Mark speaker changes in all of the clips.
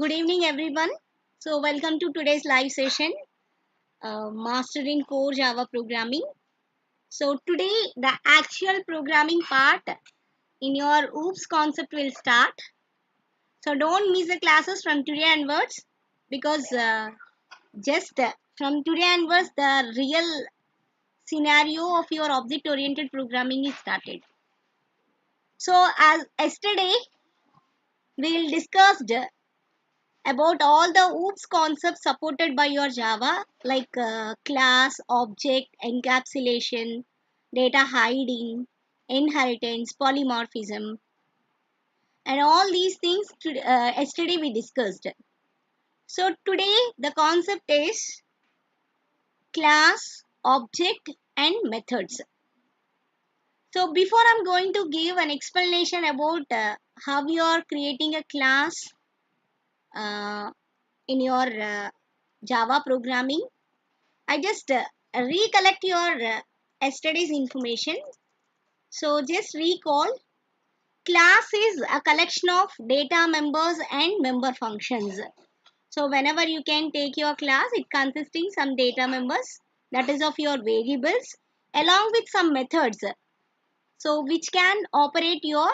Speaker 1: Good evening, everyone. So, welcome to today's live session, Master in Core Java Programming. So, today the actual programming part in your OOPS concept will start. So, don't miss the classes from today onwards because just from today onwards, the real scenario of your object-oriented programming is started. So, as yesterday, we will discussed about all the OOPS concepts supported by your Java like class, object, encapsulation, data hiding, inheritance, polymorphism, and all these things yesterday we discussed. So today the concept is class, object, and methods. So before I'm going to give an explanation about how you are creating a class uh, in your Java programming, I just recollect your yesterday's information. So just recall, class is a collection of data members and member functions. So whenever you can take your class, it consisting some data members, that is of your variables, along with some methods. So which can operate your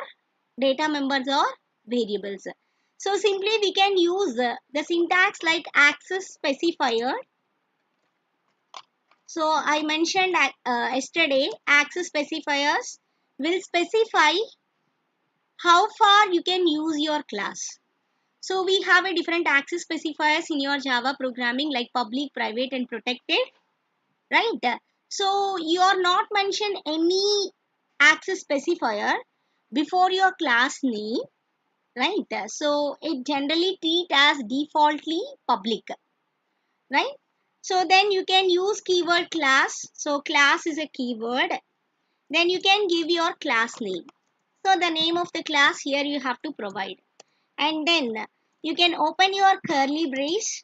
Speaker 1: data members or variables. So simply we can use the syntax like access specifier. So I mentioned yesterday, access specifiers will specify how far you can use your class. So we have a different access specifiers in your Java programming like public, private and protected, right? So you are not mention any access specifier before your class name, right? So it generally treat as defaultly public, right? So then you can use keyword class. So class is a keyword. Then you can give your class name. So the name of the class here you have to provide. And then you can open your curly brace,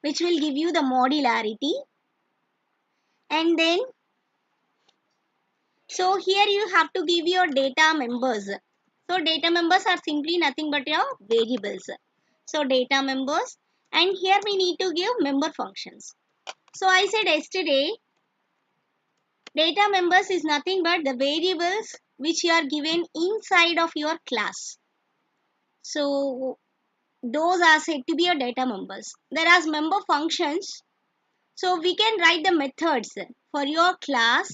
Speaker 1: which will give you the modularity. And then, so here you have to give your data members. So data members are simply nothing but your variables. So data members. And here we need to give member functions. So I said yesterday, data members is nothing but the variables which you are given inside of your class. So those are said to be your data members. Whereas member functions, so we can write the methods for your class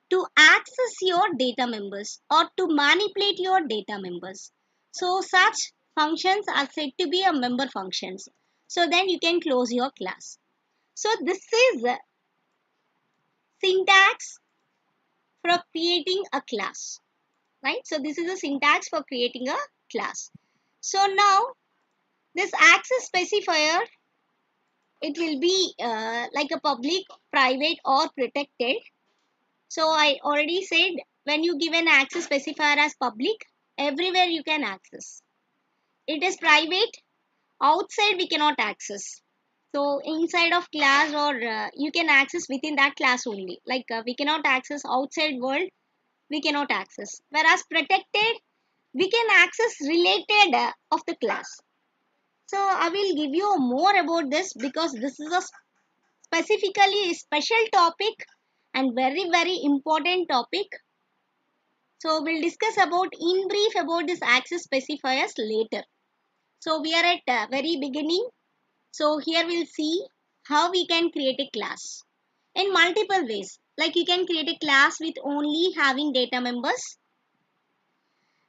Speaker 1: to access your data members or to manipulate your data members. So such functions are said to be a member functions. So then you can close your class. So this is syntax for creating a class, right? So this is a syntax for creating a class. So now this access specifier, it will be like a public, private or protected. So I already said when you give an access specifier as public, everywhere you can access. It is private, outside we cannot access. So inside of class or you can access within that class only. Like we cannot access outside world, we cannot access. Whereas protected, we can access related of the class. So I will give you more about this because this is a specifically special topic and very important topic. So we'll discuss about in brief about this access specifiers later. So we are at very beginning. So here we'll see how we can create a class in multiple ways. Like you can create a class with only having data members,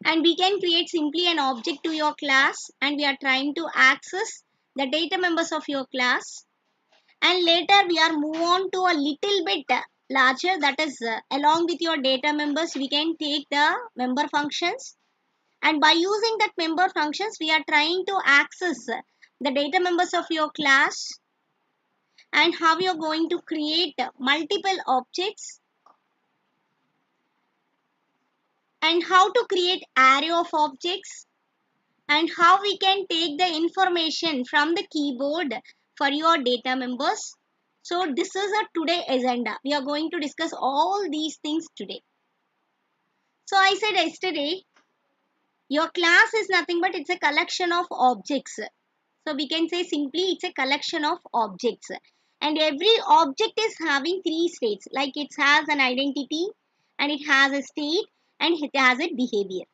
Speaker 1: and we can create simply an object to your class and we are trying to access the data members of your class. And later we are move on to a little bit larger, that is along with your data members we can take the member functions, and by using that member functions we are trying to access the data members of your class, and how you are going to create multiple objects, and how to create array of objects, and how we can take the information from the keyboard for your data members. So this is a today agenda. We are going to discuss all these things today. So I said yesterday, your class is nothing but it's a collection of objects. So we can say simply it's a collection of objects. And every object is having three states, like it has an identity and it has a state and it has a behavior.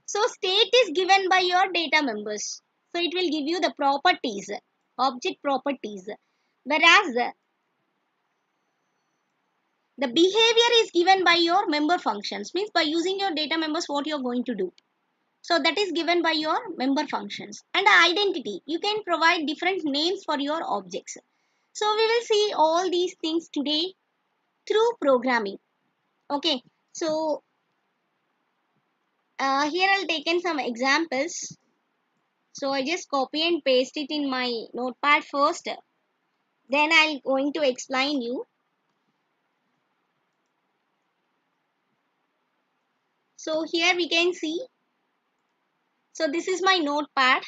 Speaker 1: So state is given by your data members. So it will give you the properties, object properties. Whereas the behavior is given by your member functions, means by using your data members what you are going to do. So that is given by your member functions. And the identity, you can provide different names for your objects. So we will see all these things today through programming. Okay, so here I'll take in some examples. So I just copy and paste it in my notepad first. Then I'll going to explain you. So here we can see. So this is my notepad.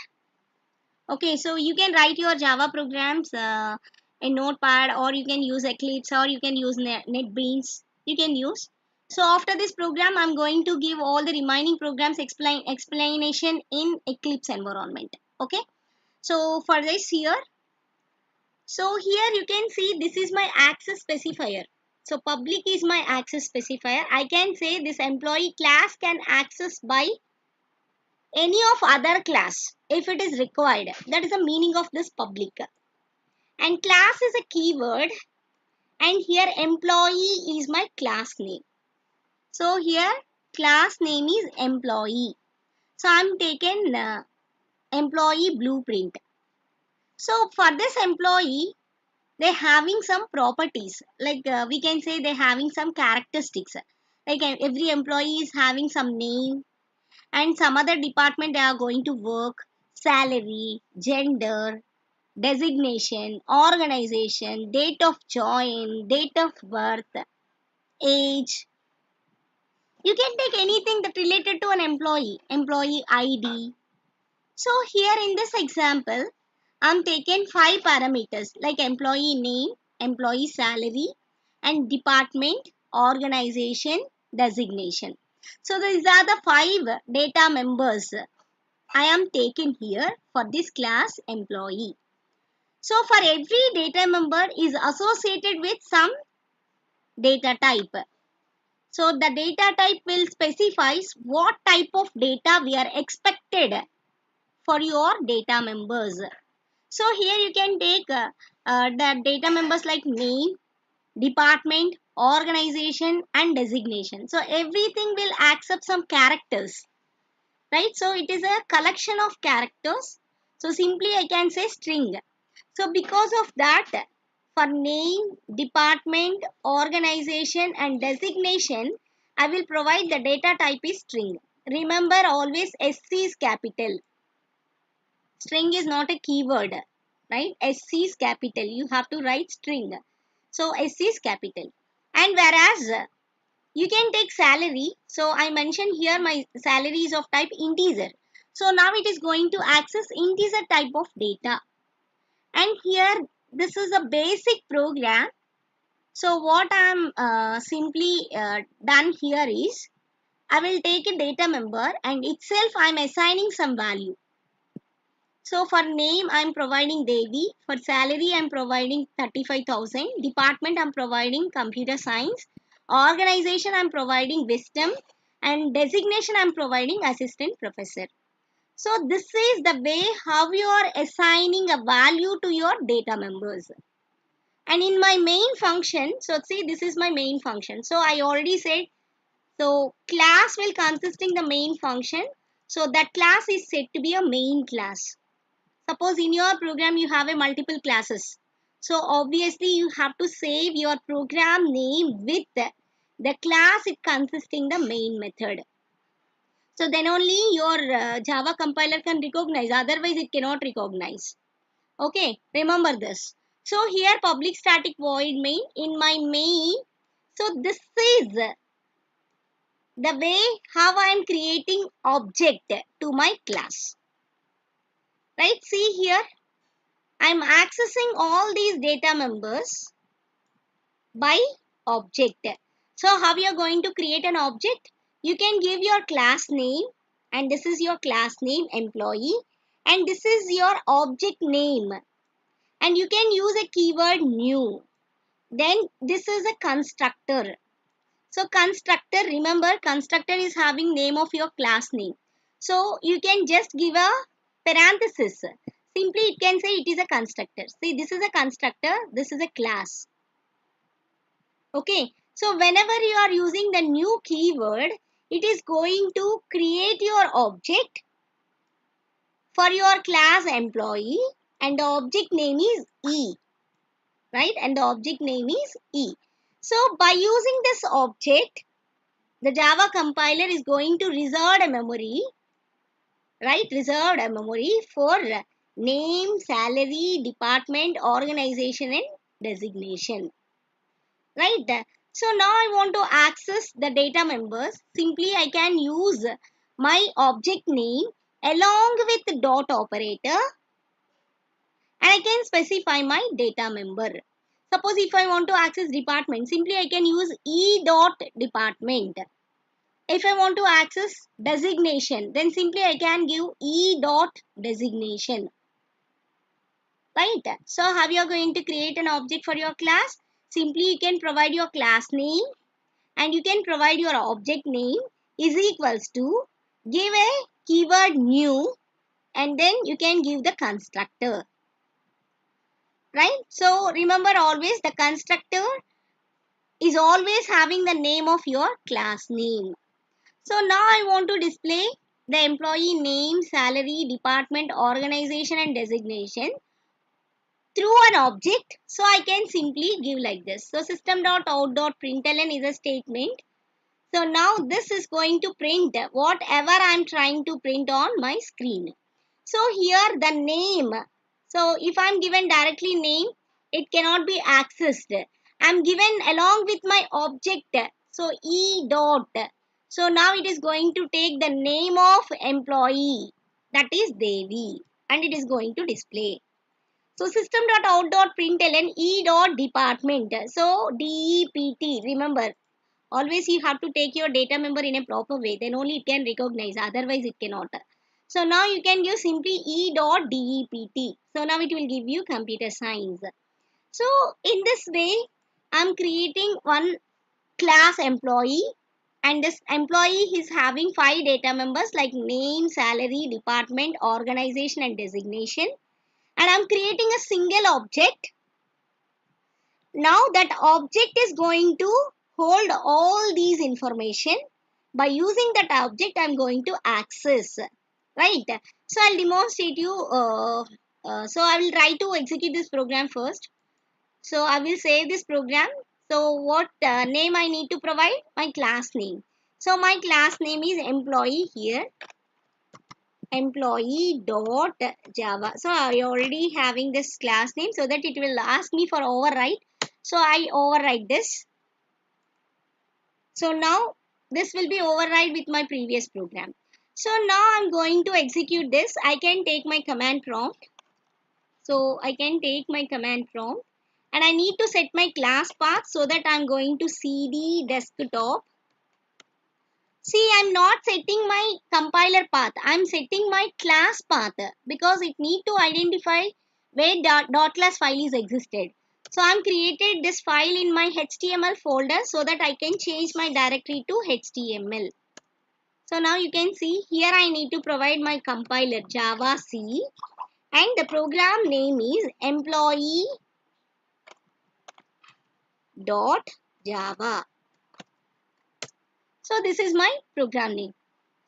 Speaker 1: Okay, so you can write your Java programs in Notepad, or you can use Eclipse, or you can use NetBeans. You can use. So after this program, I'm going to give all the remaining programs explanation in Eclipse environment. Okay. So for this here, so here you can see this is my access specifier. So public is my access specifier. I can say this employee class can access by any of other class if it is required. That is the meaning of this public. And class is a keyword, and here employee is my class name. So here class name is employee. So I'm taken employee blueprint. So for this employee, they having some properties, like we can say they having some characteristics, like every employee is having some name and some other department they are going to work, salary, gender, designation, organization, date of join, date of birth, age. You can take anything that related to an employee, employee ID. So here in this example, I'm taking 5 parameters like employee name, employee salary, and department, organization, designation. So these are the 5 data members I am taking here for this class employee. So for every data member is associated with some data type. So the data type will specifies what type of data we are expected for your data members. So here you can take the data members like name, department, organization and designation. So everything will accept some characters, right? So it is a collection of characters. So simply I can say string. So because of that, for name, department, organization and designation, I will provide the data type is string. Remember always SC is capital. String is not a keyword, right? SC is capital. You have to write string. So SC is capital. And whereas you can take salary. So I mentioned here my salary is of type integer. So now it is going to access integer type of data. And here this is a basic program. So what I am simply done here is I will take a data member and itself I am assigning some value. So for name I am providing Devi, for salary I am providing 35,000, department I am providing computer science, organization I am providing wisdom, and designation I am providing assistant professor. So this is the way how you are assigning a value to your data members. And in my main function, so see this is my main function. So I already said, so class will consisting the main function. So that class is said to be a main class. Suppose in your program you have a multiple classes. So obviously you have to save your program name with the class it consisting the main method. So then only your Java compiler can recognize, otherwise it cannot recognize. Okay, remember this. So here public static void main, in my main. So this is the way how I am creating object to my class. Right, see here. I am accessing all these data members by object. So how you are going to create an object? You can give your class name, and this is your class name employee, and this is your object name, and you can use a keyword new. Then this is a constructor. So constructor, remember constructor is having name of your class name. So you can just give a parenthesis. Simply it can say it is a constructor. See, this is a constructor, this is a class. Okay. So whenever you are using the new keyword, it is going to create your object for your class employee, and the object name is E. Right? And the object name is E. So by using this object, the Java compiler is going to reserve a memory, right? Reserved a memory for name, salary, department, organization and designation, right? So now I want to access the data members. Simply I can use my object name along with the dot operator, and I can specify my data member. Suppose if I want to access department, simply I can use E dot department. If I want to access designation, then simply I can give E dot designation. Right? So how you are going to create an object for your class? Simply you can provide your class name, and you can provide your object name is equals to, give a keyword new, and then you can give the constructor. Right? So remember always the constructor is always having the name of your class name. So now I want to display the employee name, salary, department, organization and designation through an object. So I can simply give like this. So system.out.println is a statement. So now this is going to print whatever I am trying to print on my screen. So here the name. So if I am given directly name, it cannot be accessed. I am given along with my object. So E dot. So now it is going to take the name of employee, that is Devi, and it is going to display. So system.out.println E dot department. So DEPT. Remember, always you have to take your data member in a proper way. Then only it can recognize. Otherwise it cannot. So now you can give simply E dot DEPT. So now it will give you computer science. So in this way, I am creating one class employee, and this employee is having 5 data members like name, salary, department, organization and designation, and I am creating a single object. Now that object is going to hold all these information. By using that object I am going to access, right? So I'll demonstrate you. So I will try to execute this program first. So I will save this program. So what name I need to provide? My class name. So my class name is employee here. Employee dot Java. So I already having this class name, so that it will ask me for override. So I override this. So now this will be override with my previous program. So now I'm going to execute this. I can take my command prompt. So I can take my command prompt, and I need to set my class path, so that I'm going to cd desktop. See, I'm not setting my compiler path. I'm setting my class path, because it need to identify where dot class file is existed. So I'm created this file in my HTML folder, so that I can change my directory to HTML. So now you can see here I need to provide my compiler Java C, and the program name is employee dot Java. So this is my program name.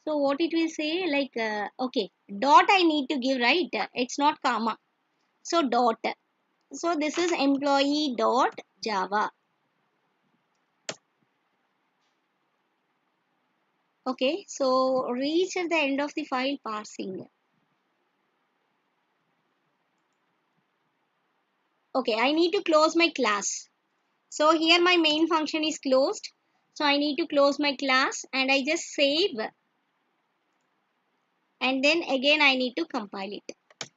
Speaker 1: So what it will say, like okay, dot I need to give, right? It's not comma. So dot. So this is employee dot Java. Okay, so reach at the end of the file parsing. Okay, I need to close my class. So here my main function is closed. So I need to close my class, and I just save, and then again I need to compile it.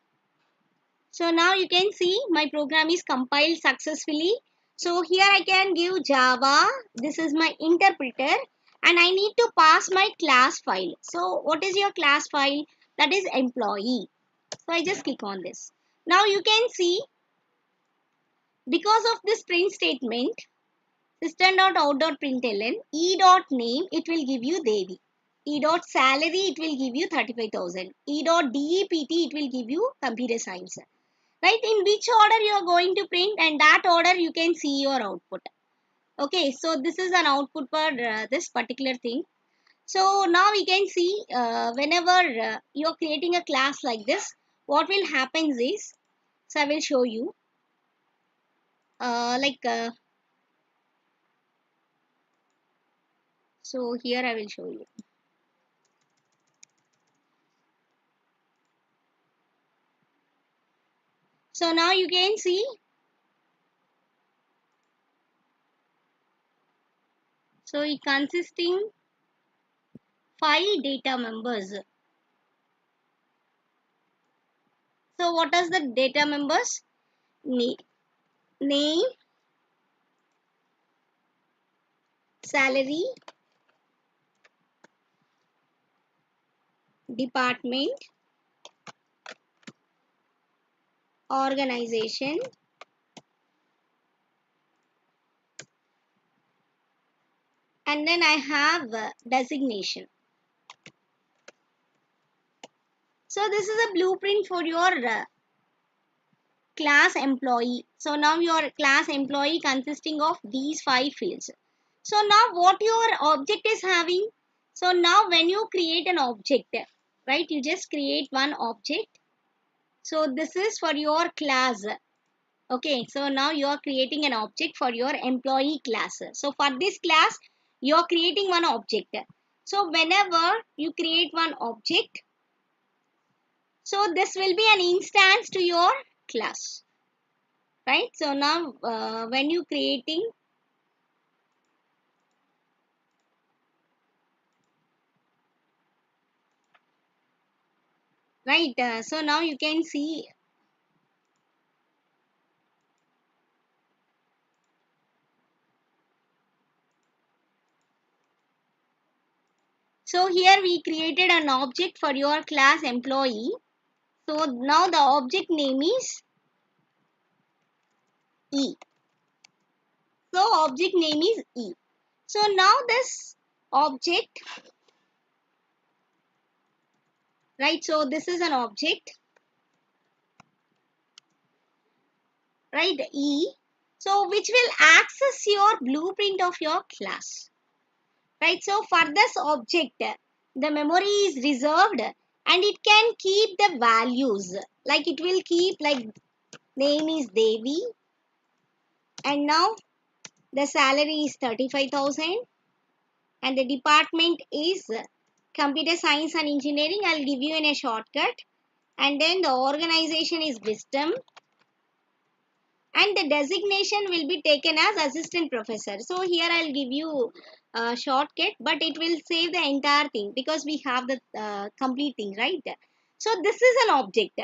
Speaker 1: So now you can see my program is compiled successfully. So here I can give Java. This is my interpreter, and I need to pass my class file. So what is your class file? That is employee. So I just click on this. Now you can see, because of this print statement, system.out.println, e.name, it will give you Devi. E.salary, it will give you 35,000. E.dept, it will give you computer science. Right? In which order you are going to print, and that order you can see your output. Okay, so this is an output for this particular thing. So now we can see whenever you are creating a class like this, what will happen is, so I will show you. So here I will show you. So now you can see, so it consisting 5 data members. So what is the data members? Name, salary, department, organization, and then I have designation. So this is a blueprint for your class employee. So now your class employee consisting of these 5 fields. So now what your object is having? So now when you create an object, right, you just create one object. So this is for your class. Okay, so now you are creating an object for your employee class. So for this class, you are creating one object. So whenever you create one object, so this will be an instance to your class. Right? So now when you creating, right, so now you can see, so here we created an object for your class employee. So now the object name is E. So object name is E. So now this object, right, so this is an object, right, E. So which will access your blueprint of your class. Right, so for this object, the memory is reserved and it can keep the values. Like it will keep, like, name is Devi, and now the salary is 35,000, and the department is computer science and engineering. I'll give you in a shortcut. And then the organization is wisdom, and the designation will be taken as assistant professor. So here I'll give you a shortcut, but it will save the entire thing because we have the complete thing, right? So this is an object.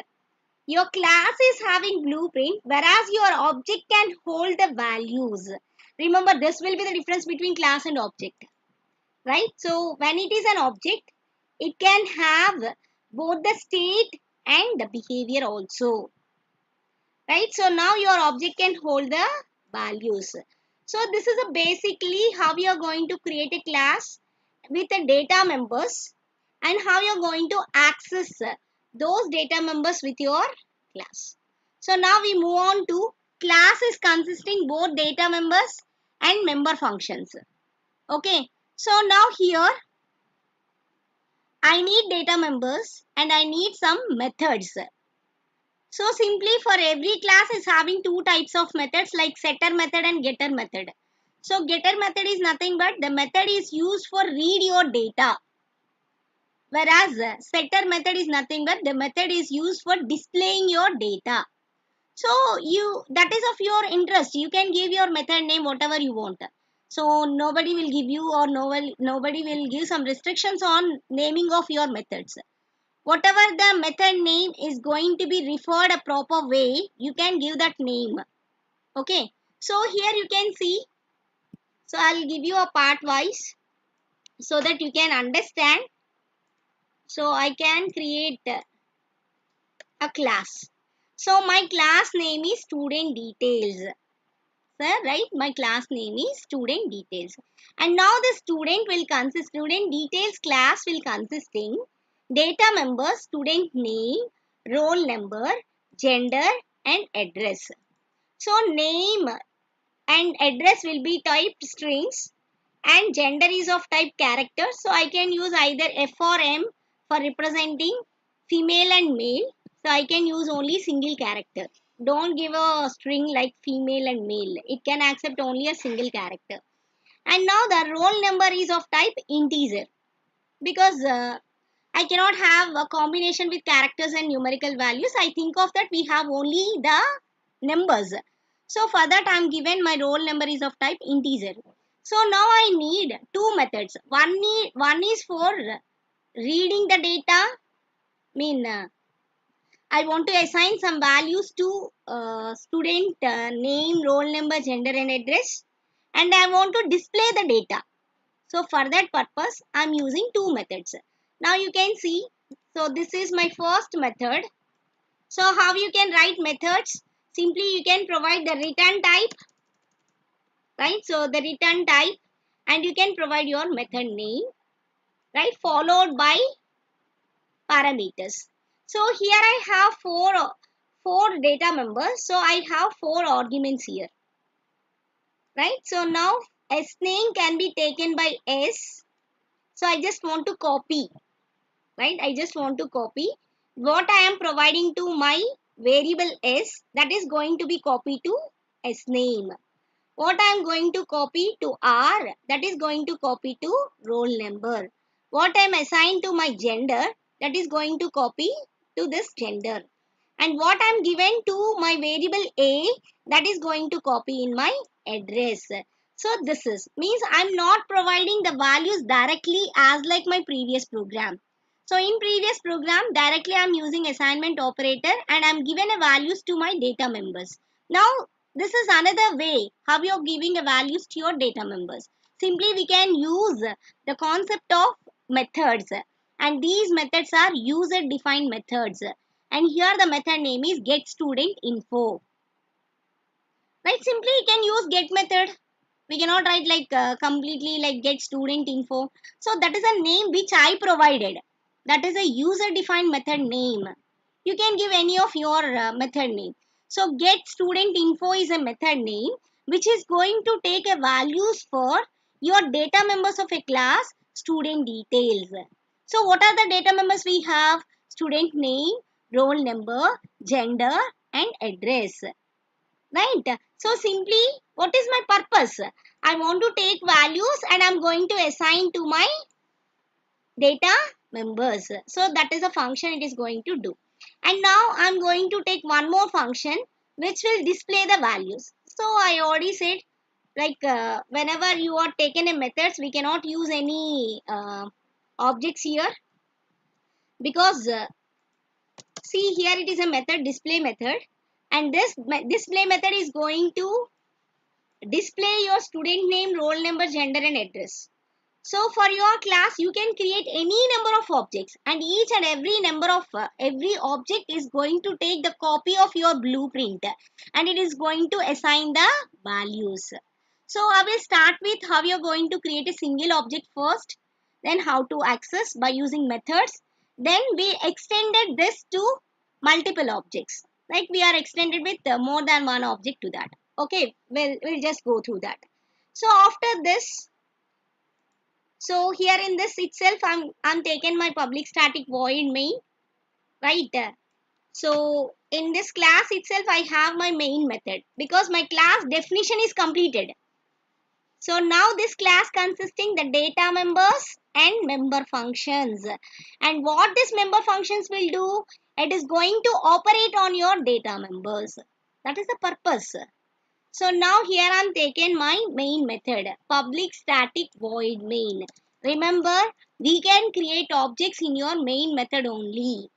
Speaker 1: Your class is having blueprint, whereas your object can hold the values. Remember, this will be the difference between class and object, right? So when it is an object, it can have both the state and the behavior also. Right, so now your object can hold the values. So this is a basically how you are going to create a class with the data members, and how you are going to access those data members with your class. So now we move on to class is consisting both data members and member functions. Okay, so now here I need data members and I need some methods. So simply for every class is having 2 types of methods, like setter method and getter method. So getter method is nothing but the method is used for read your data. Whereas setter method is nothing but the method is used for displaying your data. So that is of your interest. You can give your method name whatever you want. So nobody will give you, or nobody will give some restrictions on naming of your methods. Whatever the method name is going to be referred a proper way, you can give that name. Okay, so here you can see, so I'll give you a part wise so that you can understand. So I can create a class. So my class name is student details. Sir, right? My class name is student details. And now the student details class will consisting data members, student name, roll number, gender and address. So name and address will be typed strings and gender is of type character. So I can use either F or M for representing female and male. So I can use only single character. Don't give a string like female and male. It can accept only a single character. And now the roll number is of type integer because I cannot have a combination with characters and numerical values. I think of that we have only the numbers. So for that I am given my roll number is of type integer. So now I need two methods. One is for reading the data. I want to assign some values to student name, roll number, gender and address. And I want to display the data. So for that purpose, I am using two methods. Now you can see, so this is my first method. So how you can write methods? Simply you can provide the return type, right? So the return type and you can provide your method name, right? Followed by parameters. So here I have four data members. So I have four arguments here, right? So now S name can be taken by S. So I just want to copy. Right, I just want to copy what I am providing to my variable S, that is going to be copied to S name. What I am going to copy to R, that is going to copy to roll number. What I am assigned to my gender, that is going to copy to this gender. And what I am given to my variable A, that is going to copy in my address. So this means I am not providing the values directly as like my previous program. So in previous program, directly I am using assignment operator and I am given a values to my data members. Now this is another way how you are giving a values to your data members. Simply we can use the concept of methods, and these methods are user defined methods. And here the method name is get student info. Right, simply you can use get method. We cannot write like completely like get student info. So that is a name which I provided. That is a user defined method name. You can give any of your method name. So get student info is a method name which is going to take a values for your data members of a class student details. So what are the data members we have? Student name, roll number, gender and address. Right? So simply what is my purpose? I want to take values and I am going to assign to my data members. So that is a function it is going to do. And now I am going to take one more function which will display the values. So I already said like whenever you are taken a methods, we cannot use any objects here because see here it is a method display method, and this display method is going to display your student name, roll number, gender and address. So for your class, you can create any number of objects, and each and every number of every object is going to take the copy of your blueprint and it is going to assign the values. So I will start with how you are going to create a single object first, then how to access by using methods. Then we extended this to multiple objects. Like we are extended with more than one object to that. Okay, we'll just go through that. So after this, so here in this itself, I'm taken my public static void main, right? So in this class itself, I have my main method because my class definition is completed. So now this class consisting the data members and member functions. And what this member functions will do, it is going to operate on your data members. That is the purpose. So now here I am taken my main method, public static void main. Remember, we can create objects in your main method only.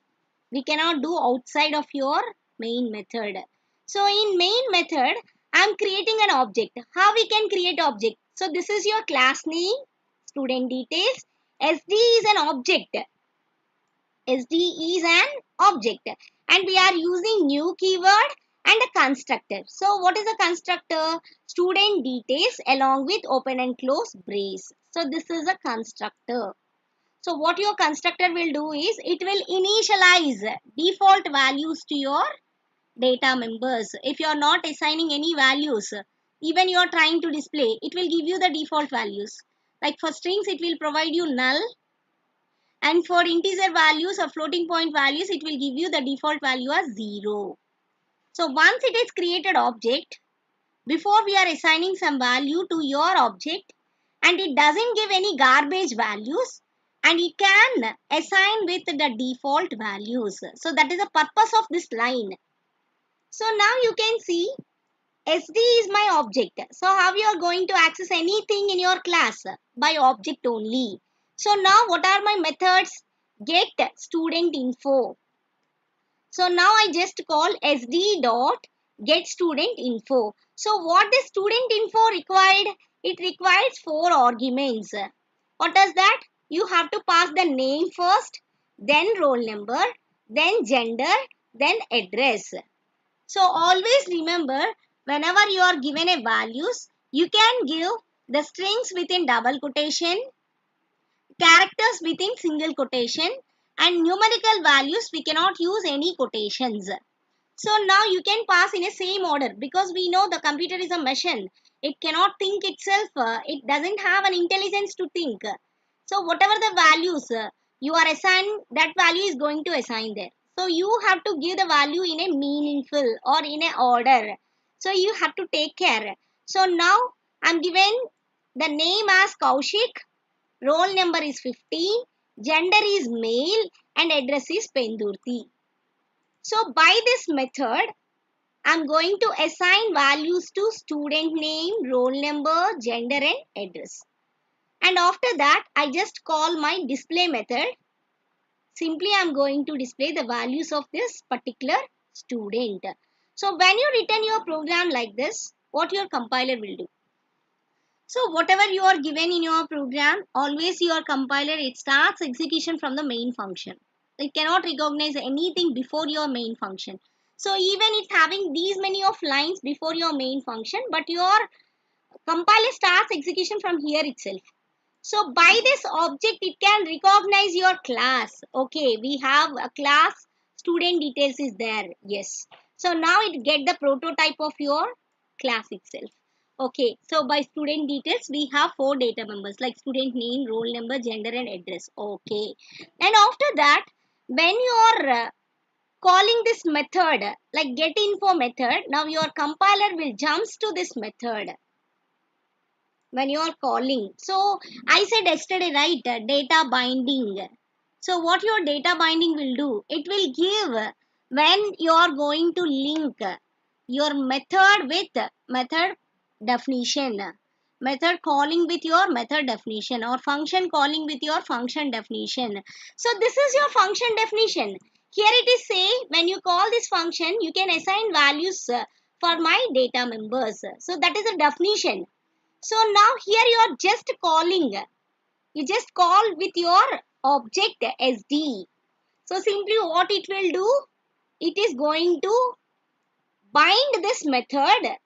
Speaker 1: We cannot do outside of your main method. So in main method, I am creating an object. How we can create object? So this is your class name, student details. SD is an object. SD is an object, and we are using new keyword and a constructor. So what is a constructor? Student details along with open and close brace. So this is a constructor. So what your constructor will do is it will initialize default values to your data members. If you are not assigning any values, even you are trying to display, it will give you the default values. Like for strings, it will provide you null, and for integer values or floating point values, it will give you the default value as 0. So once it is created object, before we are assigning some value to your object, and it doesn't give any garbage values, and you can assign with the default values. So that is the purpose of this line. So now you can see SD is my object. So how you are going to access anything in your class? By object only. So now what are my methods? Get student info. So now I just call SD dot get student info. So what is student info required? It requires 4 arguments. What does that? You have to pass the name first, then roll number, then gender, then address. So always remember, whenever you are given a values, you can give the strings within double quotation, characters within single quotation, and numerical values we cannot use any quotations. So now you can pass in a same order, because we know the computer is a machine. It cannot think itself. It doesn't have an intelligence to think. So whatever the values you are assigned, that value is going to assign there. So you have to give the value in a meaningful or in a order. So you have to take care. So now I'm given the name as Kaushik, roll number is 15, gender is male, and address is Pendurti. So by this method, I'm going to assign values to student name, roll number, gender, and address. And after that, I just call my display method. Simply, I'm going to display the values of this particular student. So when you return your program like this, what your compiler will do? So whatever you are given in your program, always your compiler, it starts execution from the main function. It cannot recognize anything before your main function. So even it's having these many of lines before your main function, but your compiler starts execution from here itself. So by this object, it can recognize your class. Okay, we have a class, student details is there. Yes. So now it get the prototype of your class itself. Okay, so by student details, we have 4 data members like student name, roll number, gender, and address. Okay. And after that, when you are calling this method, like getInfo method, now your compiler will jumps to this method when you are calling. So I said yesterday, right, data binding. So what your data binding will do, it will give when you are going to link your method with method definition, method calling with your method definition, or function calling with your function definition. So this is your function definition. Here it is say when you call this function, you can assign values for my data members. So that is a definition. So now here you are just calling. You just call with your object SD. So simply what it will do, it is going to bind this method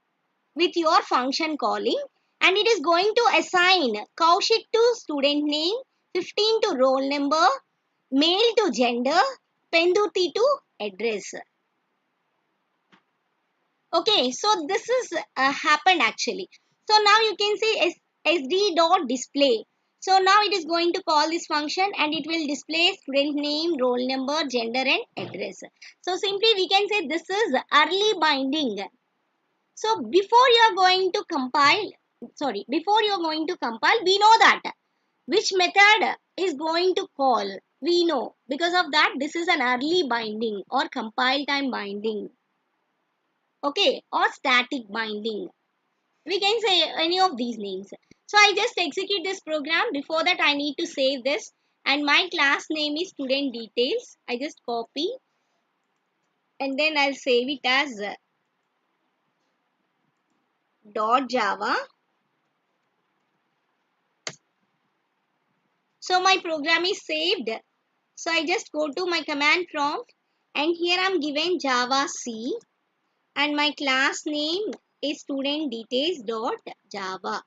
Speaker 1: with your function calling, and it is going to assign Kaushik to student name, 15 to roll number, male to gender, Penduti to address. Okay, so this is happened actually. So now you can see SD dot display. So now it is going to call this function, and it will display student name, roll number, gender, and address. So simply we can say this is early binding. So before you are going to compile, we know that which method is going to call. We know, because of that this is an early binding or compile time binding. Okay, or static binding. We can say any of these names. So I just execute this program. Before that I need to save this, and my class name is student details. I just copy and then I'll save it as .java. So my program is saved. So I just go to my command prompt and here I'm given Java C, and my class name is studentDetails.java.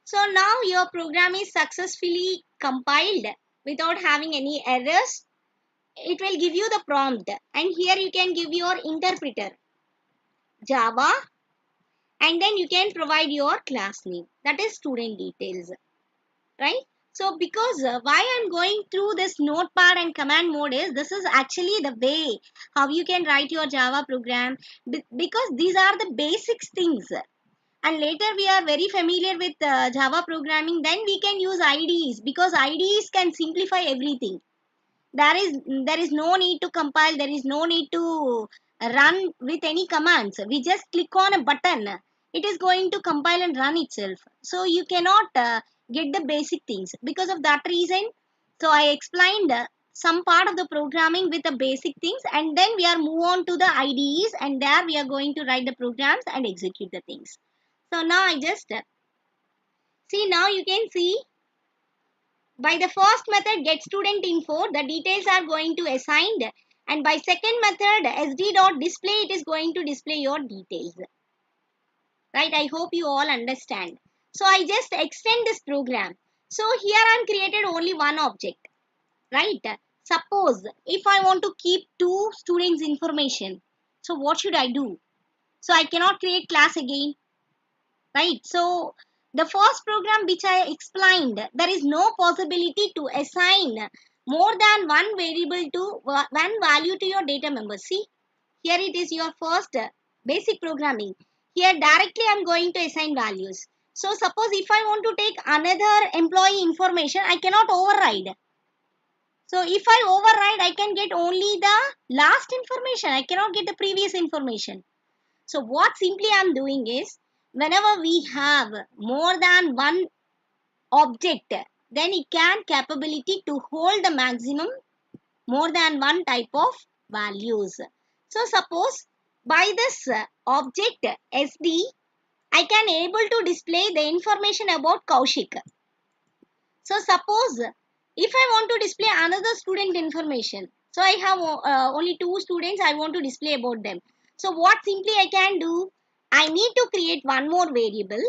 Speaker 1: So now your program is successfully compiled without having any errors. It will give you the prompt, and here you can give your interpreter Java, and then you can provide your class name, that is student details, right? So because why I'm going through this notepad and command mode is, this is actually the way how you can write your Java program, because these are the basic things, and later we are very familiar with Java programming, then we can use IDEs, because IDEs can simplify everything. There is no need to compile, there is no need to run with any commands. We just click on a button, it is going to compile and run itself. So you cannot get the basic things. Because of that reason, so I explained some part of the programming with the basic things, and then we are move on to the IDEs, and there we are going to write the programs and execute the things. So now I just see, now you can see by the first method get student info, the details are going to assigned, and by second method sd.display, it is going to display your details. Right? I hope you all understand. So I just extend this program. So here I am created only one object. Right? Suppose if I want to keep two students information, so what should I do? So I cannot create class again. Right? So the first program which I explained, there is no possibility to assign more than one variable to one value to your data member. See, here it is your first basic programming. Here directly I am going to assign values. So suppose if I want to take another employee information, I cannot override. So if I override, I can get only the last information. I cannot get the previous information. So what simply I am doing is, whenever we have more than one object, then it can capability to hold the maximum more than one type of values. So suppose by this object SD, I can able to display the information about Kaushik. So suppose if I want to display another student information, so I have only two students, I want to display about them. So what simply I can do, I need to create one more variable,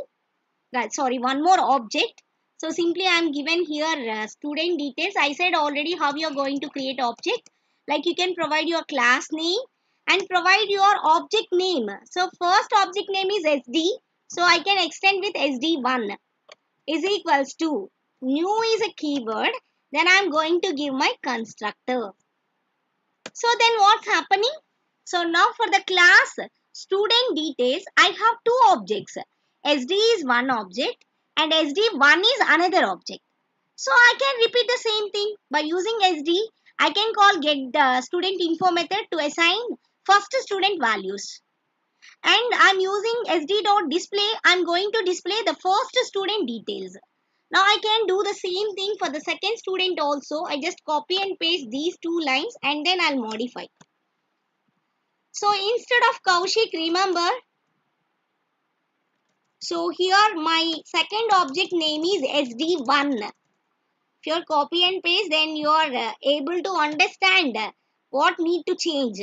Speaker 1: one more object. So simply I am given here student details. I said already how you are going to create object. Like you can provide your class name and provide your object name. So first object name is SD. So I can extend with SD1 is equals to new is a keyword. Then I am going to give my constructor. So then what's happening? So now for the class student details, I have two objects. SD is one object and SD1 is another object. So I can repeat the same thing. By using SD, I can call get the student info method to assign first student values. And I'm using SD.display, I'm going to display the first student details. Now I can do the same thing for the second student also. I just copy and paste these two lines and then I'll modify. So instead of Kaushik, remember, so here my second object name is SD1. If you copy and paste, then you are able to understand what need to change.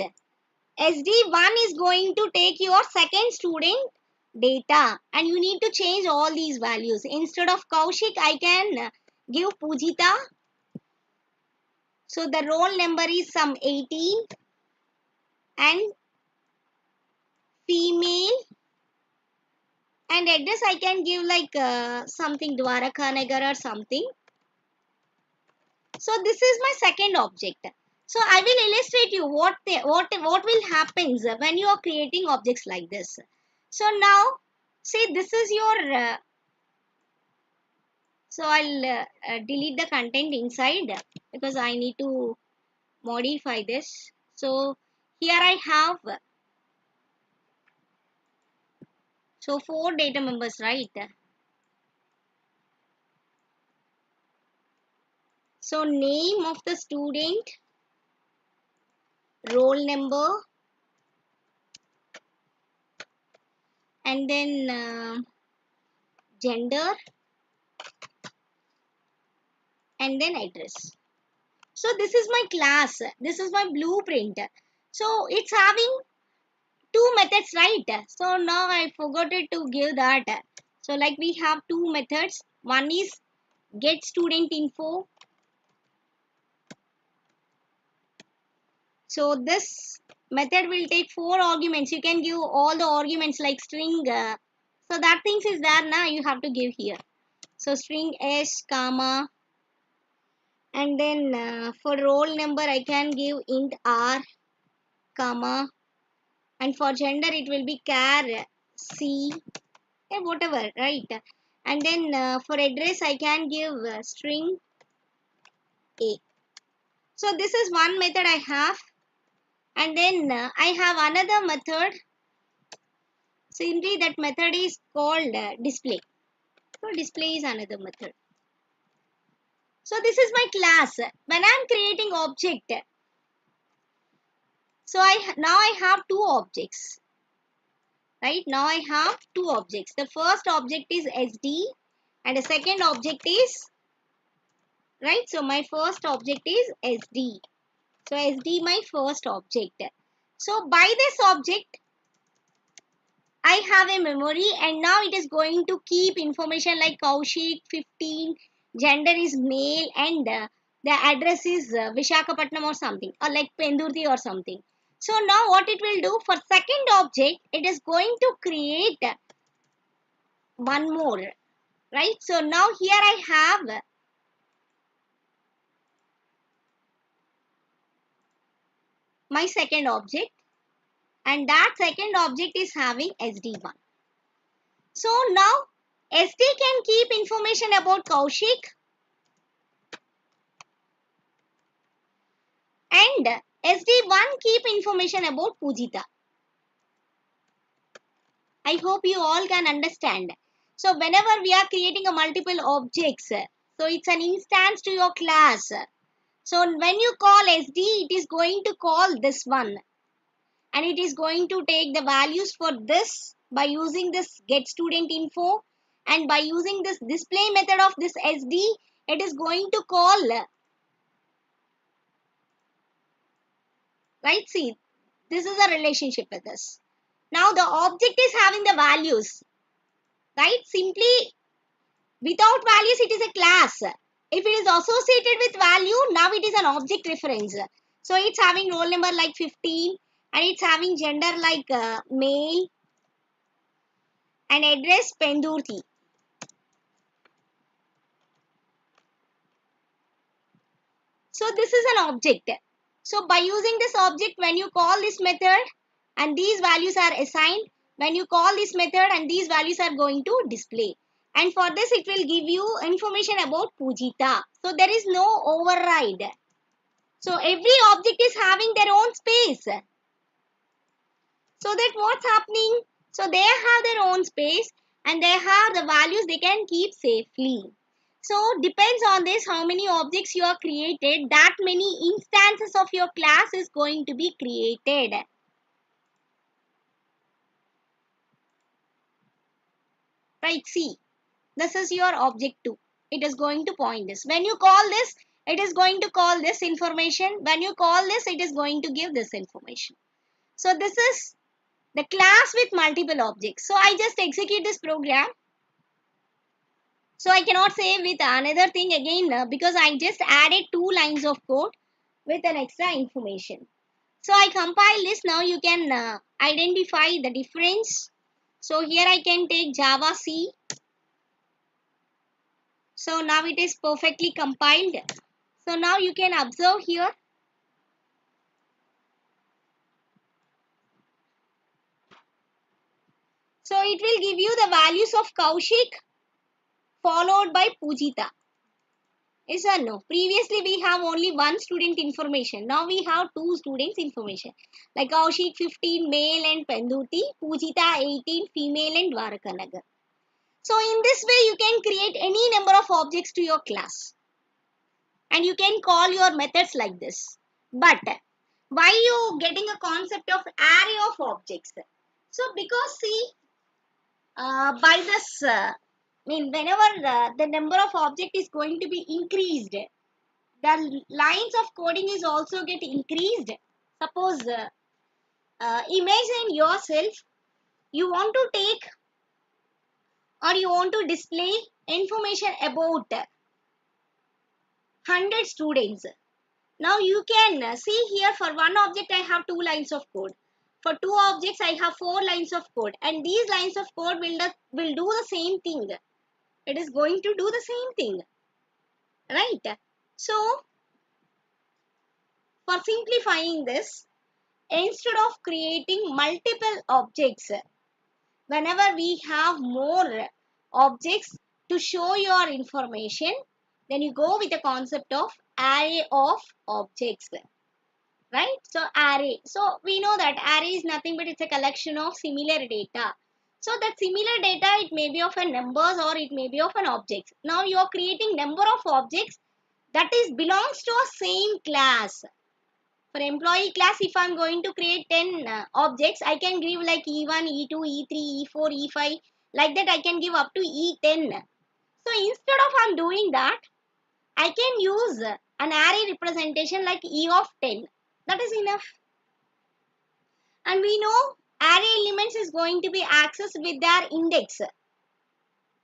Speaker 1: SD1 is going to take your second student data and you need to change all these values. Instead of Kaushik, I can give Pujita. So the roll number is some 18 and female, and address I can give like something Dwaraka Nagar or something. So this is my second object. So I will illustrate you what will happen when you are creating objects like this. So now see, this is your so I'll delete the content inside because I need to modify this. So here I have so 4 data members, right? So name of the student, roll number, and then gender, and then address. So this is my class. This is my blueprint. So it's having two methods, right? So now I forgot it to give that. So like we have two methods. One is get student info. So this method will take 4 arguments. You can give all the arguments like string. So that things is there now. You have to give here. So string s comma, and then for roll number I can give int r comma, and for gender it will be char c, whatever, right? And then for address I can give string a. So this is one method I have, and then I have another method. Simply that method is called display. So display is another method. So this is my class. When I am creating object, so now I have two objects. Right, now I have two objects. The first object is SD and the second object is, right, so my first object is SD. So SD my first object. So by this object I have a memory, and now it is going to keep information like Kaushik 15, gender is male, and the address is Vishakhapatnam or something, or like Pendurthi or something. So now what it will do for second object, it is going to create one more, right? So now here I have my second object, and that second object is having SD1. So now SD can keep information about Kaushik, and SD1 keep information about Pujita. I hope you all can understand. So whenever we are creating a multiple objects, so it's an instance to your class. So when you call SD, it is going to call this one, and it is going to take the values for this by using this get student info, and by using this display method of this SD, it is going to call, right? See, this is a relationship with this. Now the object is having the values, right? Simply without values it is a class. If it is associated with value, now it is an object reference. So it's having roll number like 15, and it's having gender like male, and address Pendurthi. So this is an object. So by using this object, when you call this method and these values are assigned, when you call this method and these values are going to display. And for this it will give you information about Pujita. So there is no override. So every object is having their own space. So that what's happening? So they have their own space, and they have the values they can keep safely. So depends on this how many objects you are created, that many instances of your class is going to be created. Right, see, this is your object 2. It is going to point this. When you call this, it is going to call this information. When you call this, it is going to give this information. So this is the class with multiple objects. So I just execute this program. So I cannot say with another thing again because I just added 2 lines of code with an extra information. So I compile this. Now you can identify the difference. So here I can take Java C. So now it is perfectly compiled. So now you can observe here. So it will give you the values of Kaushik followed by Pujita. Yes or no? Previously we have only one student information. Now we have 2 students information. Like Kaushik 15 male and Pendurthi, Pujita 18 female and Dwarakanagar. So in this way you can create any number of objects to your class. And you can call your methods like this. But why you getting a concept of array of objects? So because see, by this, whenever the number of object is going to be increased, the lines of coding is also get increased. Suppose imagine yourself, you want to take or you want to display information about 100 students. Now you can see here, for one object I have 2 lines of code. For 2 objects I have 4 lines of code, and these lines of code will do the same thing. It is going to do the same thing, right? So for simplifying this, instead of creating multiple objects, whenever we have more objects to show your information, then you go with the concept of array of objects, right? So array, so we know that array is nothing but it's a collection of similar data. So that similar data, it may be of a numbers or it may be of an object. Now you are creating number of objects that is belongs to a same class. For employee class, if I'm going to create 10 objects, I can give like E1, E2, E3, E4, E5, like that I can give up to E10. So instead of I'm doing that, I can use an array representation like E of 10. That is enough. And we know array elements is going to be accessed with their index,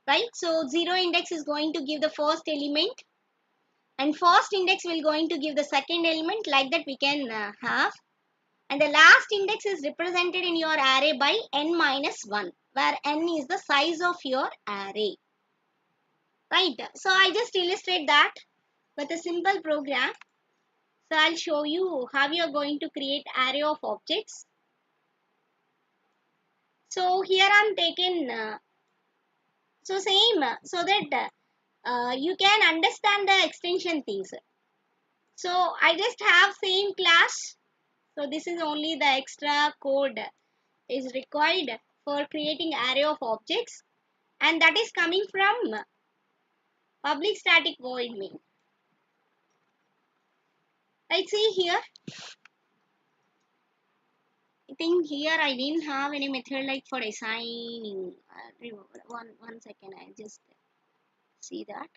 Speaker 1: right? So 0 index is going to give the first element, and first index will going to give the second element, like that we can have. And the last index is represented in your array by n minus 1, where n is the size of your array, right? So I just illustrate that with a simple program. So I'll show you how you are going to create array of objects. So here I'm taking so same, so that you can understand the extension things. So I just have same class. So this is only the extra code is required for creating array of objects, and that is coming from public static void main. Right, see here, I think here I didn't have any method like for assigning. One second, I just see that.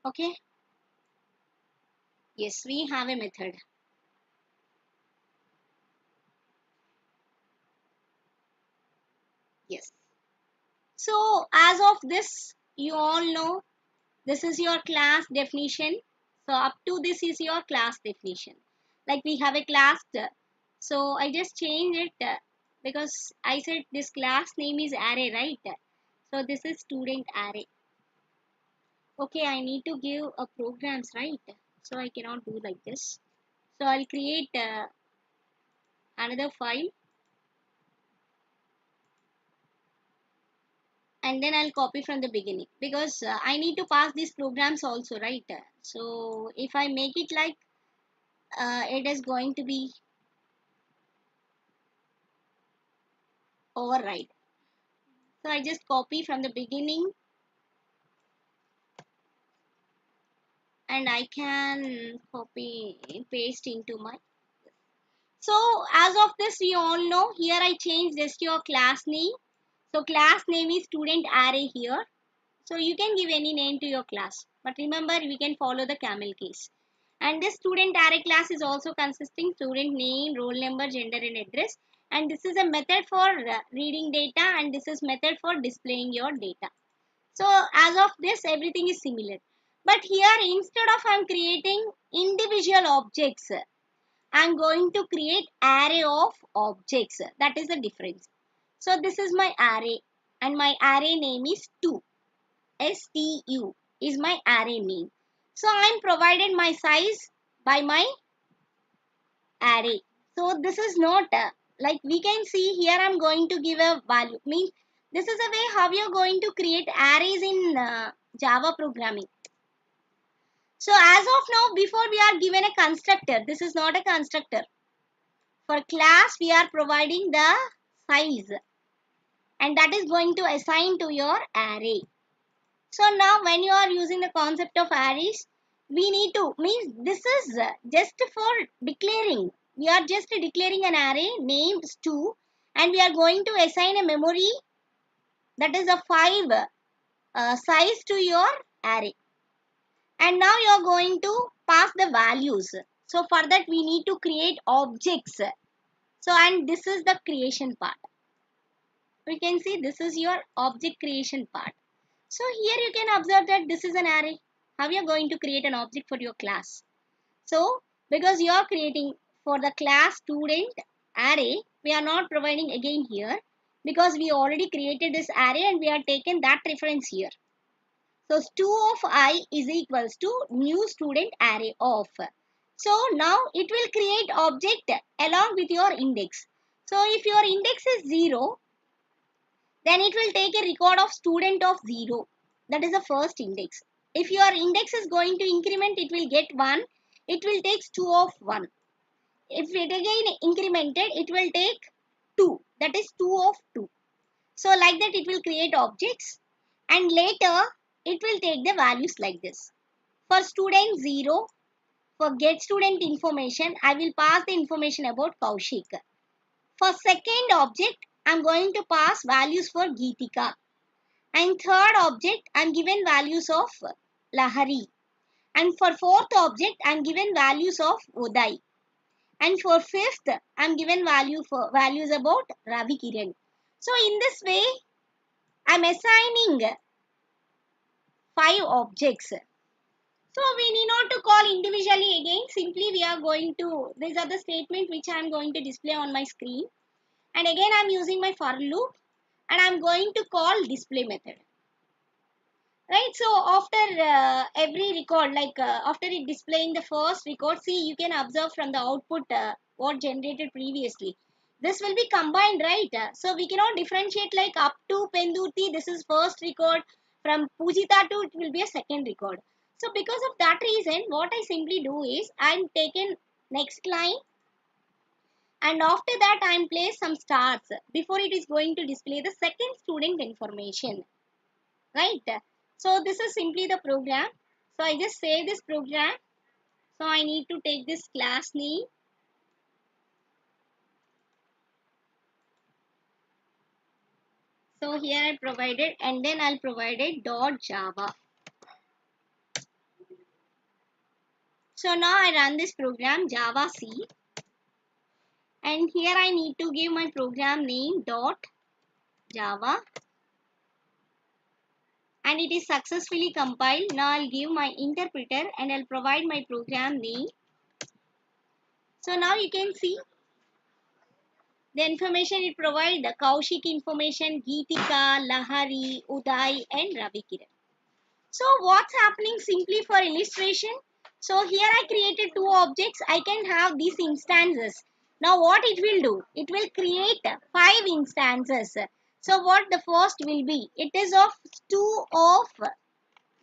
Speaker 1: Okay, yes, we have a method. Yes. So as of this, you all know this is your class definition. So up to this is your class definition. Like we have a class. So I just changed it because I said this class name is array, right? So this is student array. Okay, I need to give a programs, right? So I cannot do like this. So I'll create another file, and then I'll copy from the beginning, because I need to pass these programs also, right? So if I make it like it is going to be override. So I just copy from the beginning, and I can copy paste into my. So as of this, you all know here I changed just your class name. So class name is student array here. So you can give any name to your class, but remember we can follow the camel case. And this student array class is also consisting student name, roll number, gender and address. And this is a method for reading data, and this is method for displaying your data. So as of this, everything is similar. But here, instead of I'm creating individual objects, I'm going to create array of objects. That is the difference. So this is my array, and my array name is 2. STU is my array name. So I'm provided my size by my array. So this is not like we can see here I'm going to give a value. Means this is a way how you're going to create arrays in Java programming. So as of now, before we are given a constructor, this is not a constructor. For class, we are providing the size, and that is going to assign to your array. So now when you are using the concept of arrays, we need to, means this is just for declaring. We are just declaring an array named 2, and we are going to assign a memory, that is a 5 size to your array. And now you are going to pass the values. So for that we need to create objects. So and this is the creation part. We can see this is your object creation part. So here you can observe that this is an array. How you are going to create an object for your class? So because you are creating for the class student array, we are not providing again here because we already created this array and we have taken that reference here. So stu of I is equals to new student array of. So now it will create object along with your index. So if your index is 0, then it will take a record of student of 0. That is the first index. If your index is going to increment, it will get 1. It will take 2 of 1. If it again incremented, it will take 2. That is 2 of 2. So like that it will create objects and later it will take the values like this. For student 0, for get student information, I will pass the information about Kaushik. For second object, I am going to pass values for Geetika. And third object, I am given values of Lahari. And for fourth object, I am given values of Uday. And for fifth, I am given values about Ravi Kiran. So in this way, I am assigning 5 objects. So we need not to call individually again. Simply we are going to, these are the statement which I am going to display on my screen. And again I am using my for loop and I am going to call display method. Right, so after every record, after it displaying the first record, see you can observe from the output what generated previously. This will be combined, right? So we cannot differentiate like up to Penduti, this is first record, from Pujita to it will be a second record. So because of that reason, what I simply do is I am taken next line and after that I am place some stars before it is going to display the second student information. Right, so this is simply the program. So I just save this program. So I need to take this class name. So here I provided and then I'll provide it .java. So now I run this program Java C and here I need to give my program name .java and it is successfully compiled. Now I'll give my interpreter and I'll provide my program name. So now you can see the information it provides, the Kaushik information, Geetika, Lahari, Uday and Ravi Kiran. So what's happening simply for illustration? So here I created 2 objects. I can have these instances. Now what it will do? It will create 5 instances. So what the first will be? It is of stu of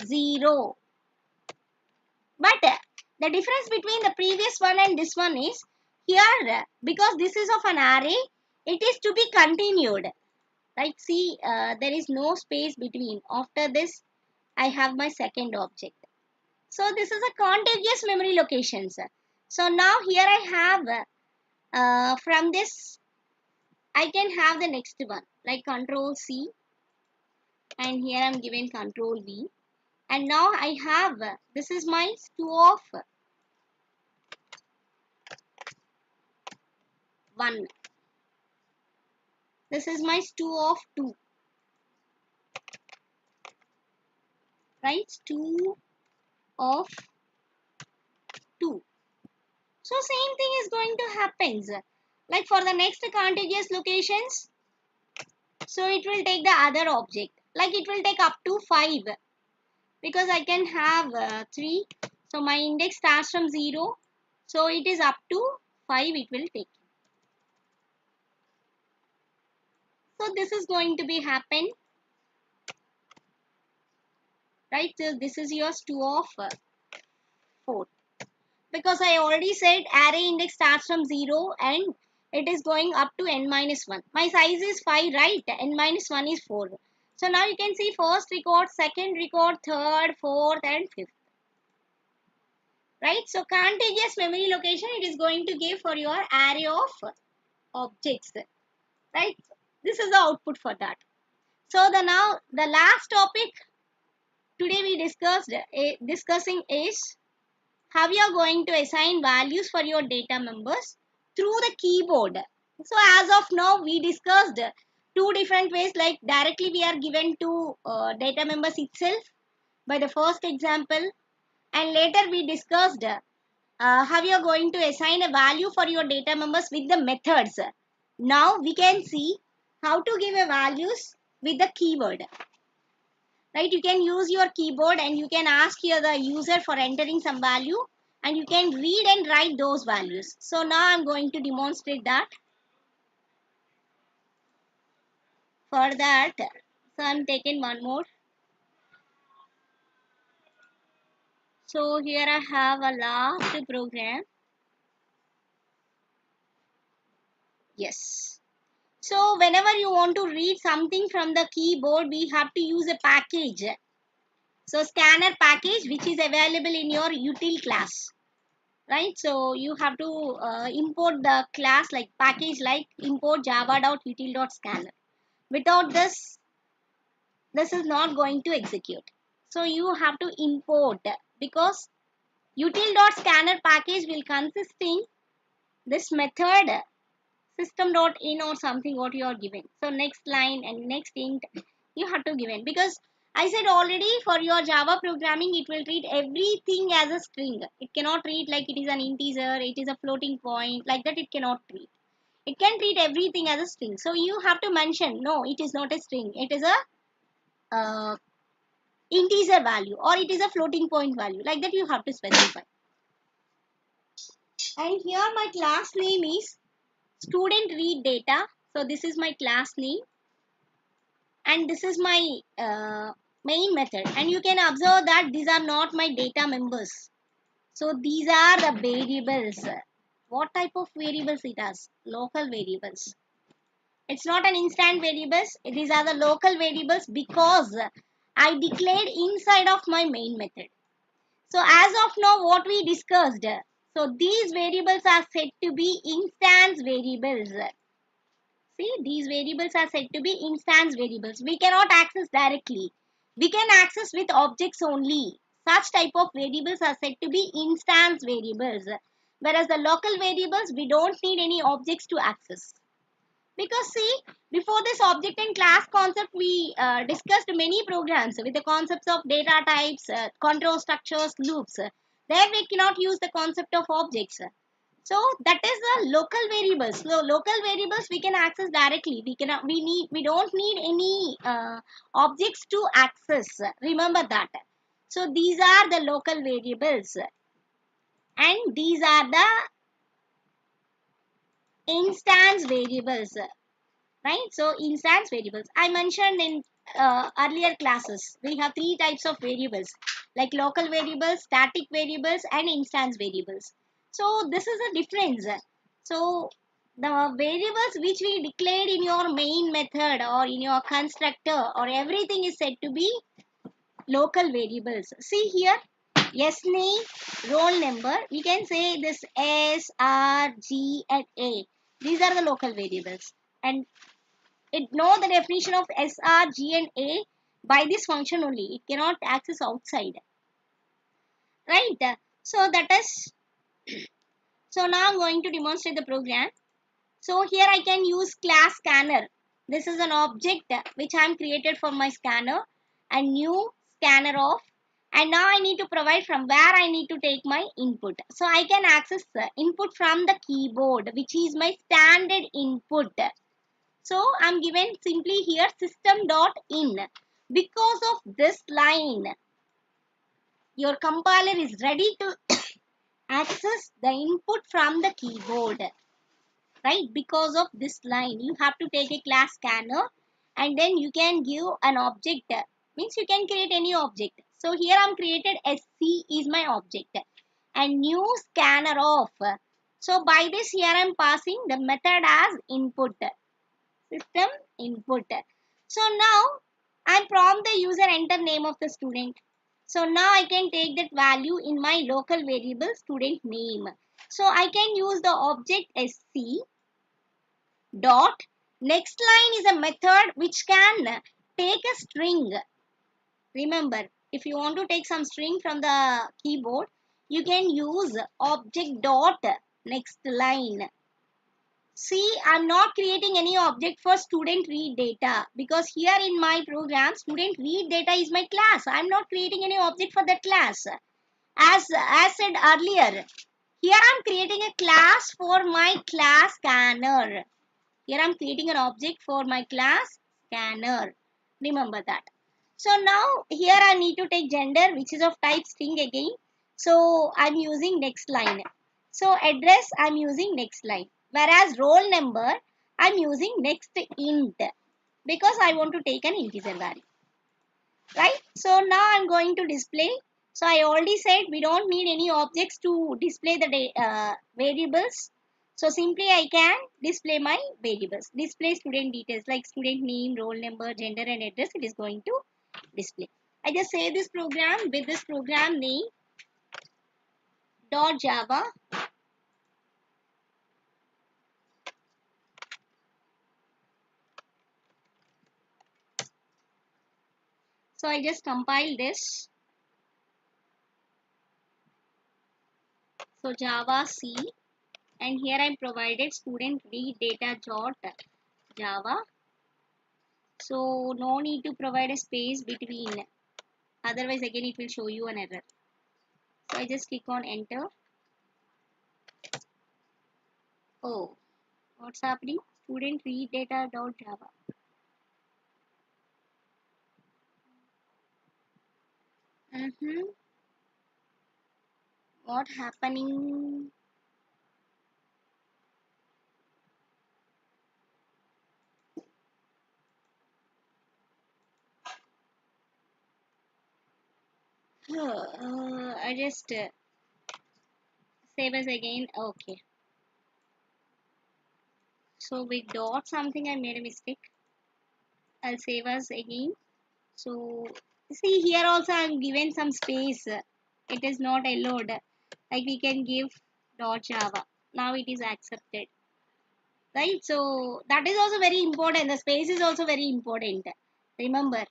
Speaker 1: 0. But the difference between the previous one and this one is here because this is of an array, it is to be continued. Right? See, there is no space between. After this, I have my second object. So this is a contiguous memory locations. So now here I have from this, I can have the next one like Control C, and here I am given Control V. And now I have, this is my stu of 1. This is my stu of 2. Right? Stu of 2. So same thing is going to happen. Like for the next contiguous locations, so it will take the other object. Like it will take up to 5. Because I can have 3. So my index starts from 0. So it is up to 5 it will take. So this is going to be happen. Right, so this is your stu of 4. Because I already said array index starts from 0 and it is going up to n minus 1. My size is 5, right? N minus 1 is 4. So now you can see first record, second record, third, fourth and fifth. Right? So contiguous memory location it is going to give for your array of objects. Right? This is the output for that. So now the last topic today we discussing is how you are going to assign values for your data members through the keyboard. So as of now we discussed two different ways, like directly we are given to data members itself by the first example, and later we discussed how you are going to assign a value for your data members with the methods. Now we can see how to give a values with the keyword. Right, you can use your keyboard and you can ask here the user for entering some value, and you can read and write those values. So now I'm going to demonstrate that. For that, so I'm taking one more. So here I have a last program. Yes. So whenever you want to read something from the keyboard, we have to use a package. So scanner package, which is available in your util class. Right, so you have to import the class like package like import java.util.scanner. Without this is not going to execute. So you have to import, because util.scanner package will consisting this method system.in or something what you are giving. So next line and next int you have to give in, because I said already for your Java programming it will treat everything as a string. It cannot treat like it is an integer, it is a floating point, like that it cannot treat. It can treat everything as a string. So you have to mention no, it is not a string, it is a integer value or it is a floating point value, like that you have to specify. And here my class name is student read data. So this is my class name and this is my main method, and you can observe that these are not my data members. So these are the variables. What type of variables it has? Local variables. It's not an instant variables. These are the local variables because I declared inside of my main method. So as of now what we discussed, so these variables are said to be instance variables. See, these variables are said to be instance variables. We cannot access directly. We can access with objects only. Such type of variables are said to be instance variables. Whereas the local variables, we don't need any objects to access. Because see, before this object and class concept, we discussed many programs with the concepts of data types, control structures, loops. There we cannot use the concept of objects. So that is the local variables. So local variables we can access directly. We don't need any objects to access. Remember that. So these are the local variables, and these are the instance variables. Right? So instance variables. I mentioned in earlier classes we have three types of variables like local variables, static variables, and instance variables. So this is a difference. So the variables which we declared in your main method or in your constructor or everything is said to be local variables. See here, S name, roll number. We can say this S, R, G, and A. These are the local variables, and it know the definition of S, R, G, and A by this function only. It cannot access outside. Right? So that is, so now I'm going to demonstrate the program. So here I can use class scanner. This is an object which I am created for my scanner, and new scanner of, and now I need to provide from where I need to take my input. So I can access the input from the keyboard, which is my standard input. So I'm given simply here system.in. Because of this line, your compiler is ready to access the input from the keyboard. Right? Because of this line, you have to take a class scanner and then you can give an object. Means you can create any object. So here I'm created SC is my object and new scanner of. So by this here I'm passing the method as input. System input. So now I prompt the user enter name of the student. So now I can take that value in my local variable student name. So I can use the object sc dot. Next line is a method which can take a string. Remember, If you want to take some string from the keyboard, you can use object dot next line. See, I'm not creating any object for student read data because here in my program, student read data is my class. I'm not creating any object for that class. As said earlier, here I'm creating a class for my class scanner. Here I'm creating an object for my class scanner. Remember that. So now here I need to take gender, which is of type string again. So I'm using next line. So address I'm using next line. Whereas roll number I'm using next int because I want to take an integer value. Right? So now I'm going to display. So I already said we don't need any objects to display the variables. So simply I can display my variables. Display student details like student name, roll number, gender and address. It is going to display. I just save this program with this program name .java. So I just compile this. So Java C, and here I provided student read data Java. So no need to provide a space between. Otherwise again it will show you an error. So I just click on enter. Oh, what's happening? Student read data.java. What happening? I just save as again. Okay. So with dot something I made a mistake. I'll save as again. So see here also I'm given some space. It is not allowed. Like we can give .java. Now it is accepted. Right? So that is also very important. The space is also very important. Remember.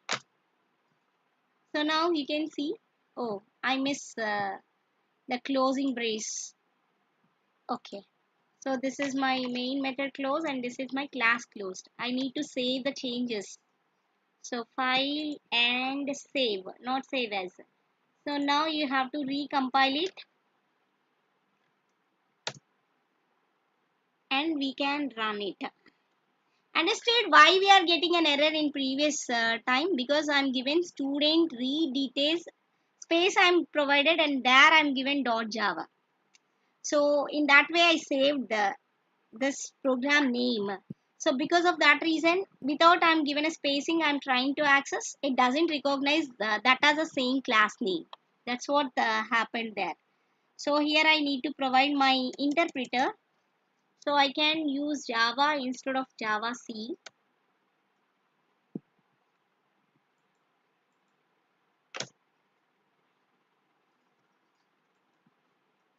Speaker 1: So now you can see. Oh, I miss the closing brace. Okay. So this is my main method close and this is my class closed. I need to save the changes. So file and save, not save as. So now you have to recompile it and we can run it. Understood why we are getting an error in previous time? Because I'm given student read details space I'm provided and there I'm given .java. So in that way I saved this program name. So because of that reason, without I'm given a spacing I'm trying to access, it doesn't recognize that as the same class name. That's what happened there. So here I need to provide my interpreter. So I can use Java instead of Java C.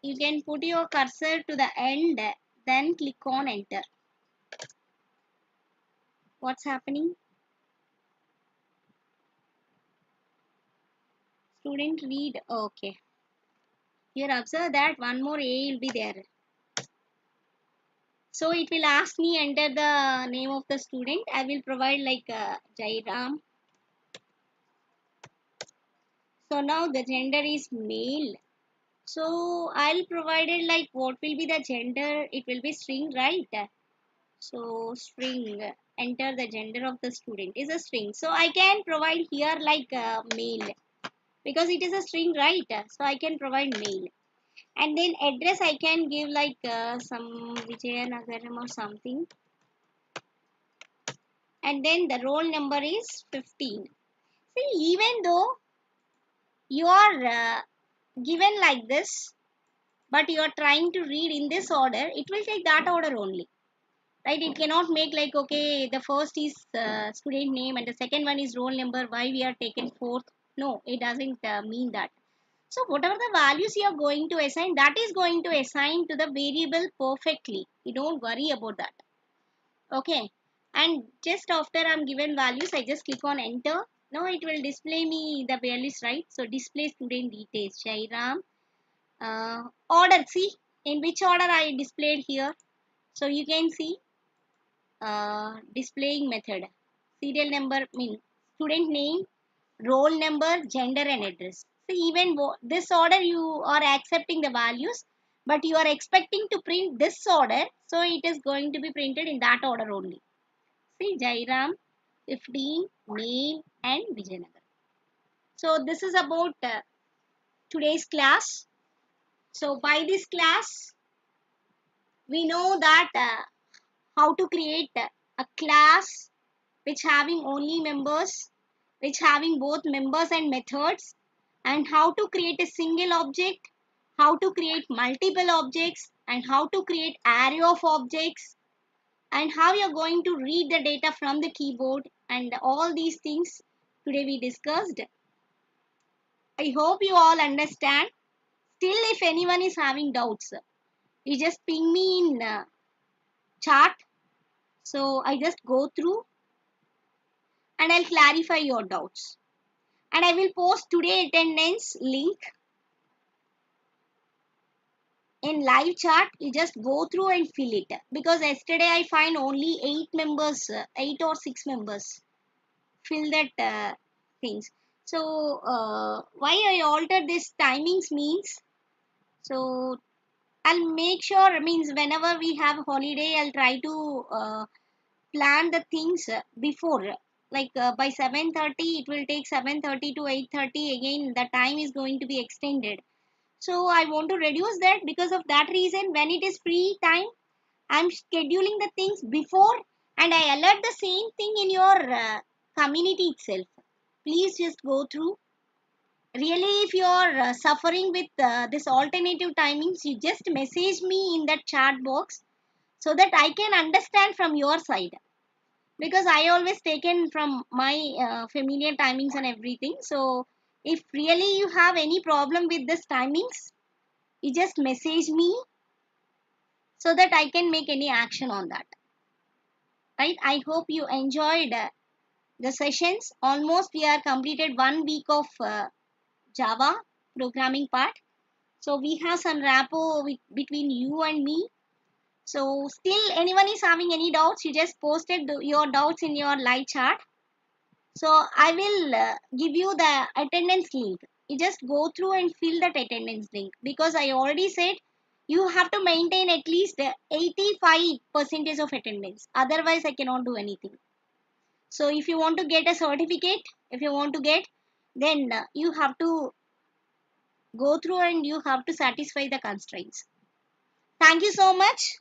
Speaker 1: You can put your cursor to the end, then click on enter. What's happening? Student read. Okay. Here observe that one more A will be there. So it will ask me enter the name of the student. I will provide like Jairam. So now the gender is male. So I'll provide it like what will be the gender. It will be string, right? So string, enter the gender of the student is a string. So I can provide here like male because it is a string, right? So I can provide male. And then address I can give like some Vijayanagaram or something. And then the roll number is 15. See, even though you are given like this, but you are trying to read in this order, it will take that order only. Right? It cannot make like, okay, the first is student name and the second one is roll number, why we are taken fourth. No, it doesn't mean that. So whatever the values you are going to assign, that is going to assign to the variable perfectly. You don't worry about that. Okay. And just after I'm given values, I just click on enter. No, it will display me the values, right? So display student details. Jairam. Order. See in which order I displayed here. So you can see displaying method. Serial number mean student name, roll number, gender and address. So even this order you are accepting the values, but you are expecting to print this order. So it is going to be printed in that order only. See Jairam, 15, name and Vijayanagar. So this is about today's class. So by this class, we know that how to create a class which having only members, which having both members and methods, and how to create a single object, how to create multiple objects, and how to create array of objects, and how you're going to read the data from the keyboard, and all these things today we discussed. I hope you all understand. Still, if anyone is having doubts, you just ping me in chat. So I just go through and I'll clarify your doubts. And I will post today attendance link in live chat. You just go through and fill it, because yesterday I find only 8 or 6 members fill that things. So why I altered this timings means, so I'll make sure, means whenever we have holiday I'll try to plan the things before, like by 7:30 it will take 7:30 to 8:30, again the time is going to be extended. So I want to reduce that. Because of that reason, when it is free time, I'm scheduling the things before, and I alert the same thing in your community itself. Please just go through. Really, if you are suffering with this alternative timings, you just message me in that chat box so that I can understand from your side. Because I always taken from my familiar timings and everything. So if really you have any problem with this timings, you just message me so that I can make any action on that. Right? I hope you enjoyed the sessions. Almost we are completed 1 week of Java programming part. So we have some rapport between you and me. So still anyone is having any doubts, you just posted your doubts in your live chat. So I will give you the attendance link. You just go through and fill that attendance link, because I already said you have to maintain at least 85% of attendance. Otherwise, I cannot do anything. So if you want to get a certificate, if you want to get, then you have to go through and you have to satisfy the constraints. Thank you so much.